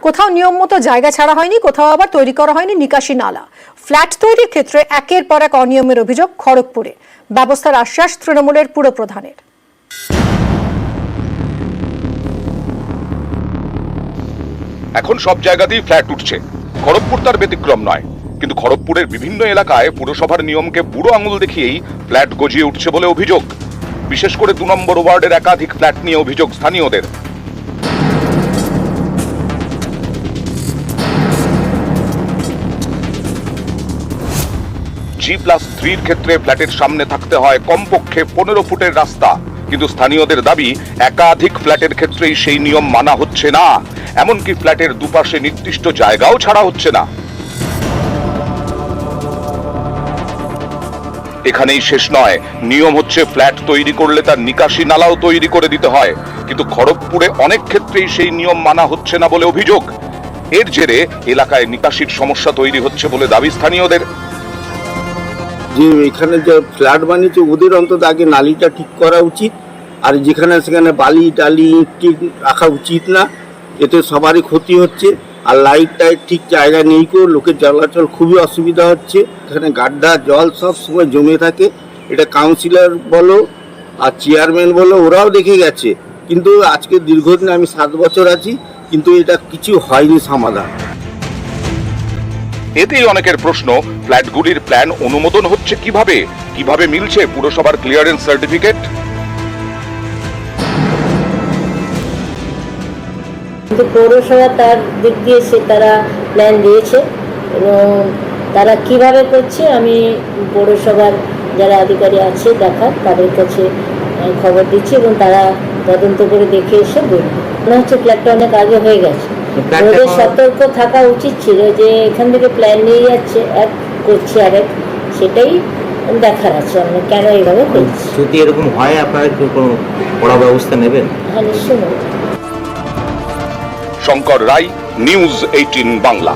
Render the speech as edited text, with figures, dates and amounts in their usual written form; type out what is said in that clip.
কোথাও নিয়ম মতো জায়গা ছাড়া হয়নি, কোথাও আবার তৈরি করা হয়নি নিকাশি নালা। ফ্ল্যাট তৈরির ক্ষেত্রে একের পর এক অনিয়মের অভিযোগ খড়গপুরে। ব্যবস্থার আশ্বাস তৃণমূলের পুরপ্রধানের। এখন সব জায়গাতেই ফ্ল্যাট উঠছে, খড়গপুর তার ব্যতিক্রম নয়। কিন্তু খড়গপুরের বিভিন্ন এলাকায় পুরসভার নিয়মকে বুড়ো আঙুল দেখিয়েই ফ্ল্যাট গজিয়ে উঠছে বলে অভিযোগ। বিশেষ করে 2 নম্বর ওয়ার্ডের একাধিক ফ্ল্যাট নিয়ে অভিযোগ স্থানীয়দের। G+3 ক্ষেত্রে ফ্ল্যাটের সামনে থাকতে হয় কমপক্ষে 15 ফুটের রাস্তা, কিন্তু স্থানীয়দের দাবি একাধিক ফ্ল্যাটের ক্ষেত্রেই সেই নিয়ম মানা হচ্ছে না। এমনকি ফ্ল্যাটের দুপাশে নির্দিষ্ট জায়গাও ছাড়া হচ্ছে না। এখানেই শেষ নয়, নিয়ম হচ্ছে ফ্ল্যাট তৈরি করলে তার নিকাশি নালাও তৈরি করে দিতে হয়, কিন্তু খড়গপুরে অনেক ক্ষেত্রেই সেই নিয়ম মানা হচ্ছে না বলে অভিযোগ। এর জেরে এলাকায় নিকাশির সমস্যা তৈরি হচ্ছে বলে দাবি স্থানীয়দের। যে এখানে যে ফ্ল্যাট বানিয়েছে ওদের অন্তত আগে নালিটা ঠিক করা উচিত, আর যেখানে সেখানে বালি টালি ঠিক রাখা উচিত না, এতে সবারই ক্ষতি হচ্ছে। আর লাইট টাইট ঠিক জায়গা নেই কেউ, লোকের চলাচল খুবই অসুবিধা হচ্ছে। এখানে গাড্ডা জল সব সময় জমে থাকে, এটা কাউন্সিলর বলো আর চেয়ারম্যান বলো ওরাও দেখে গেছে, কিন্তু আজকে দীর্ঘদিন আমি 7 বছর আছি, কিন্তু এটা কিছু হয়নি সমাধান। এতেই অনেকের প্রশ্ন, ফ্ল্যাটগুলির প্ল্যান অনুমোদন হচ্ছে কিভাবে? কিভাবে মিলছে পুরসভার ক্লিয়ারেন্স সার্টিফিকেট? কিন্তু পৌরসভা তার দিক দিয়ে তারা প্ল্যান দিয়েছে এবং তারা কিভাবে করছে আমি পৌরসভার যারা আধিকারী আছে দেখার তাদের কাছে খবর দিচ্ছি এবং তারা তদন্ত করে দেখে এসে বলবে। মনে হচ্ছে ফ্ল্যাটটা অনেক আগে হয়ে গেছে, ওদের সতর্ক থাকা উচিত ছিল যে এখান থেকে প্ল্যান নিয়ে যাচ্ছে এক করছে আরেক, সেটাই দেখার আছে আমরা কেন এইভাবে করছি। যদি এরকম হয় আপনারা কি কোনো বড় ব্যবস্থা নেবেন? হ্যাঁ, নিশ্চয়ই। শঙ্কর রায়, নিউজ 18 বাংলা।